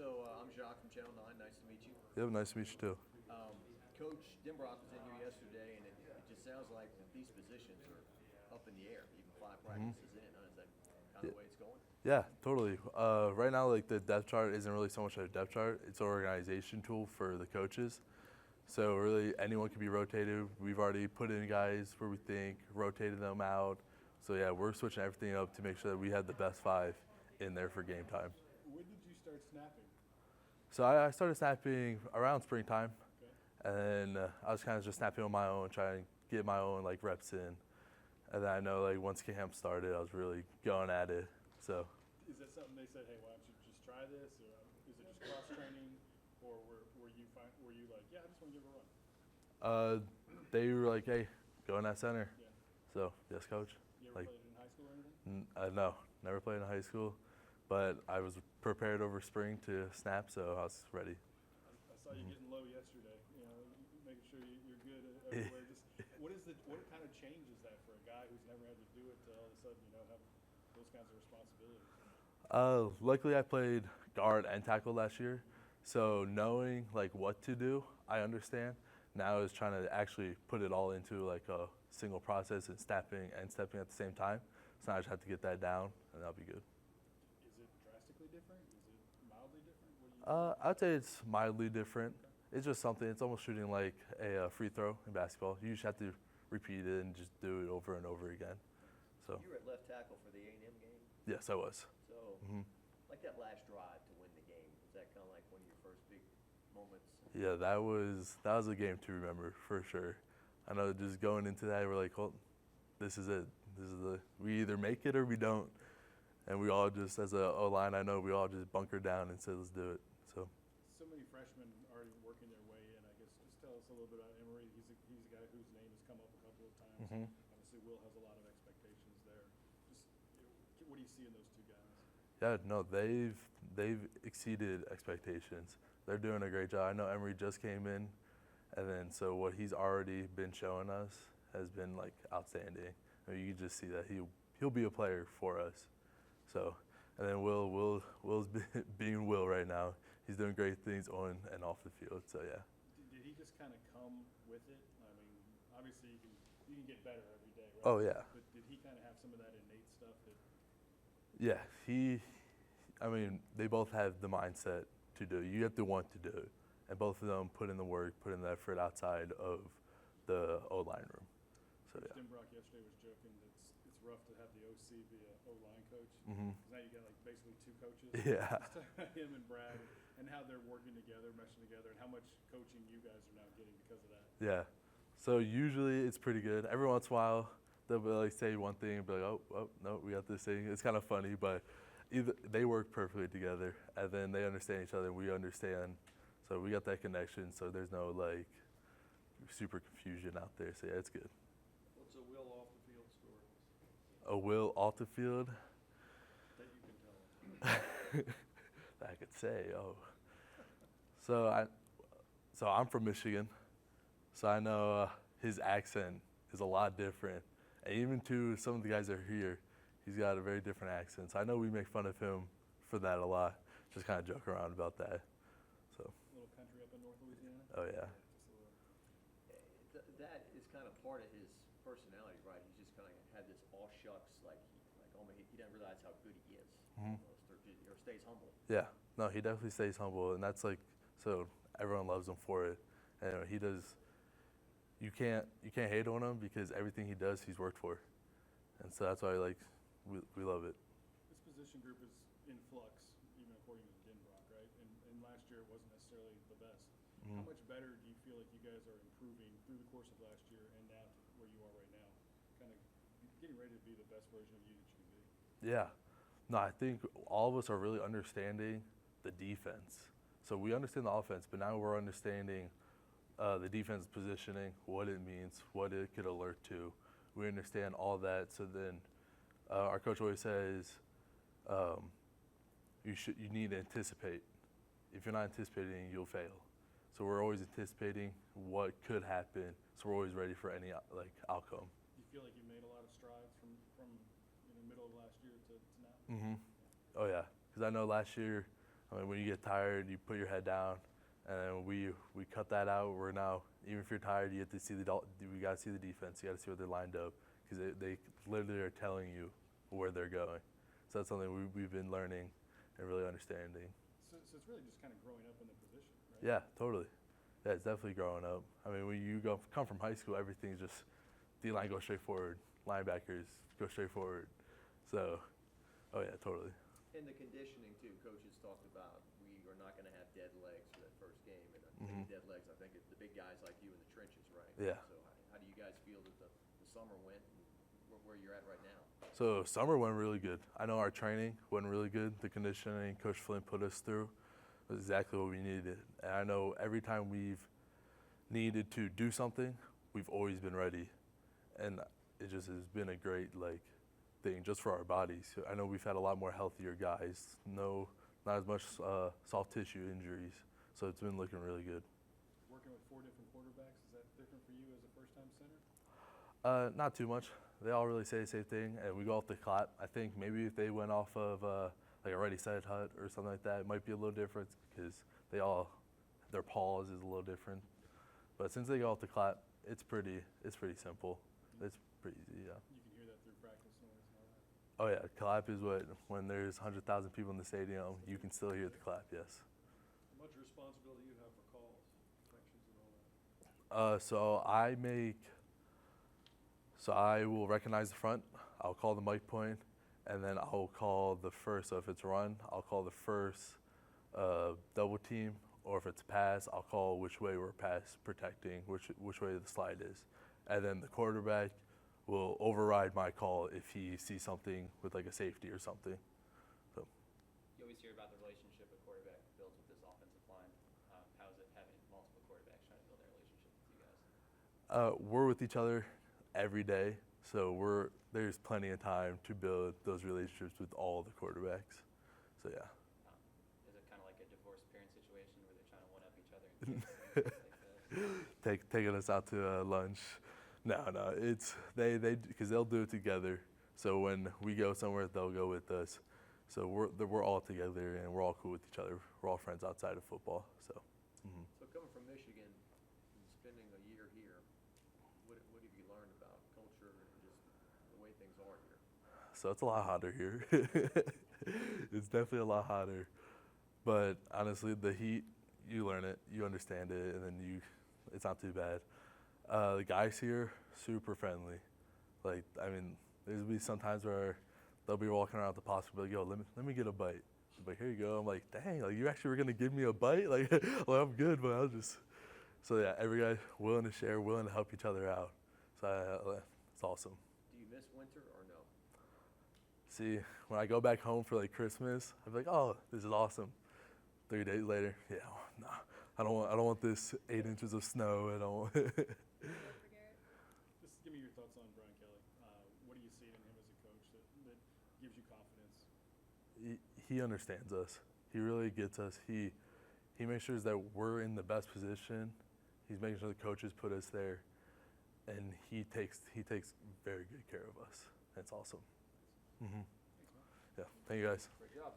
I'm Jacques from Channel 9. Nice to meet you. Yeah, nice to meet you too. Coach Denbrock was in here yesterday, and it just sounds like that these positions are up in the air, even 5 practices in. Is that kind of the way it's going? Yeah, totally. Right now, like the depth chart isn't really so much a depth chart; it's an organization tool for the coaches. So really, anyone can be rotated. We've already put in guys where we think, rotated them out. So yeah, we're switching everything up to make sure that we have the best 5 in there for game time. When did you start snapping? So I started snapping around springtime, Okay. and then I was kind of just snapping on my own, trying to get my own like reps in. And then I know like once camp started, I was really going at it. So Is that something they said, hey, why don't you just try this? Or is it just cross training? Or were you like, yeah, I just want to give it a run? they were like, "Hey, go in that center." Yeah. So yes, coach. You ever Like, played in high school or anything? no, never played in high school, but I was prepared over spring to snap, so I was ready. I saw you getting low yesterday. You know, making sure you're good everywhere. Just what kind of change is that for a guy who's never had to do it to all of a sudden, have those kinds of responsibilities? Luckily, I played guard and tackle last year, so knowing like what to do, I understand. Now is trying to actually put it all into like a single process and stepping at the same time. So now I just have to get that down, and that'll be good. Is it drastically different? Is it mildly different? What do you I'd say it's mildly different. It's just something. It's almost shooting like a free throw in basketball. You just have to repeat it and just do it over and over again. So You were at left tackle for the A&M game. yes, I was. So, like that last drive to win the game, was that kind of like one of your first big moments? Yeah, that was a game to remember for sure. I know just going into that, we're like, "Oh, this is it. We either make it or we don't." And we all just, as a O-line, I know we all just bunkered down and said, "Let's do it." So many freshmen already working their way in. I guess just tell us a little bit about Emory. He's a guy whose name has come up a couple of times. Obviously, Will has a lot of expectations there. Just what do you see in those two guys? yeah, no, they've exceeded expectations. They're doing a great job. I know Emory just came in, and then so what he's already been showing us has been like outstanding. I mean, you can just see that he'll be a player for us. So, and then Will's being Will right now. He's doing great things on and off the field. So yeah. Did he just kind of come with it? I mean, obviously you can get better every day, right? Oh yeah. But did he kind of have some of that innate stuff that? Yeah, I mean, they both have the mindset to do it. You have to want to do it. And both of them put in the work, put in the effort outside of the O-line room. So yeah. Denbrock yesterday was joking that it's rough to have the OC be a O-line coach. Mhm. 'Cause now you got like basically 2 coaches. Yeah. Just talk about him and Brad and how they're working together, meshing together, and how much coaching you guys are now getting because of that. Yeah. So usually it's pretty good. Every once in a while they'll be like say one thing and be like, oh no, we got this thing. It's kind of funny, but either they work perfectly together, and then they understand each other, and we understand. So we got that connection. So there's no like super confusion out there. So yeah, it's good. What's a Will off the field story A Will off the field That you can tell us. that I could say. Oh, so I'm from Michigan, so I know his accent is a lot different, and even to some of the guys that are here, he's got a very different accent. So I know we make fun of him for that a lot, just kind of joke around about that. So. A little country up in North Louisiana. Oh yeah. Just a little. That is kind of part of his personality, right? He's just kind of had this all shucks, like almost he doesn't realize how good he is, almost, or stays humble. Yeah. No, he definitely stays humble, and that's like so everyone loves him for it. And he does. You can't hate on him because everything he does, he's worked for, and so that's why we love it. This position group is in flux, even according to Denbrock, right? And last year it wasn't necessarily the best. How much better do you feel like you guys are improving through the course of last year and now to where you are right now? Kind of getting ready to be the best version of you that you can be. Yeah. No, I think all of us are really understanding the defense. So we understand the offense, but now we're understanding the defense positioning, what it means, what it could alert to. We understand all that. So then our coach always says you need to anticipate. If you're not anticipating, you'll fail. So we're always anticipating what could happen. So we're always ready for any outcome. Do you feel like you made a lot of strides from middle of last year to now? Oh yeah, because I know last year I mean, when you get tired, you put your head down, and we cut that out. We're now, even if you're tired, you get to see we got to see the defense. You got to see what they're lined up, because they literally are telling you where they're going. So that's something we've been learning and really understanding. So it's really just kind of growing up in the position, right? Yeah, totally. Yeah, it's definitely growing up. I mean, when you come from high school, everything's just D-line goes straight forward, linebackers go straight forward. So, oh yeah, totally. In the conditioning too, coaches talked about we are not going to have dead legs for that first game, and I think dead legs. I think it's the big guys like you in the trenches, right? Yeah. So how do you guys feel that the summer went, and where you're at right now? So summer went really good. I know our training went really good. The conditioning Coach Flynn put us through was exactly what we needed. And I know every time we've needed to do something, we've always been ready. And it just has been a great thing just for our bodies. I know we've had a lot more healthier guys. Not as much soft tissue injuries. So it's been looking really good. Working with 4 different quarterbacks, is that different for you as a first-time center? Not too much. They all really say the same thing, and we go off the clap. I think maybe if they went off of like a ready, set, hut or something like that, it might be a little different because their pause is a little different. But since they go off the clap, it's pretty simple. It's pretty easy, yeah. You can hear that through practice noise and all that. Oh yeah, clap is when there's 100,000 people in the stadium, you can still hear the clap, yes. How much responsibility you have for calls, infections and all that? So I will recognize the front, I'll call the mic point, and then I'll call the first, so if it's run, I'll call the first double team, or if it's pass, I'll call which way we're pass protecting, which way the slide is. And then the quarterback will override my call if he sees something with like a safety or something. So. You always hear about the relationship a quarterback builds with this offensive line. How is it having multiple quarterbacks trying to build that relationship with you guys? We're with each other every day, so there's plenty of time to build those relationships with all the quarterbacks. So yeah. Is it kind of like a divorce parent situation where they're trying to one up each other and things like that? Taking us out to lunch. No, it's they because they'll do it together. So when we go somewhere, they'll go with us. So we're all together and we're all cool with each other. We're all friends outside of football. So. Mm-hmm. So coming from Michigan and spending a year here, what have you learned about culture and just the way things are here? So it's a lot hotter here. It's definitely a lot hotter. But honestly, the heat, you learn it, you understand it, and then it's not too bad. The guys here, super friendly. Like, I mean, there's be some times where they'll be walking around the posse and be like, yo, let me get a bite. I'm like, here you go. I'm like, dang, like you actually were gonna give me a bite? Like, well, I'm good, but so yeah, every guy willing to share, willing to help each other out. So it's awesome. Do you miss winter or no? See, when I go back home for like Christmas, I'm like, oh, this is awesome. 3 days later, yeah, no, I don't want this 8 inches of snow. I don't want Just give me your thoughts on Brian Kelly. What do you see in him as a coach that gives you confidence? He understands us. He really gets us. He makes sure that we're in the best position. He's making sure the coaches put us there, and he takes very good care of us. That's awesome. Mm-hmm. Thanks, man. Yeah. Thank you guys. Great job.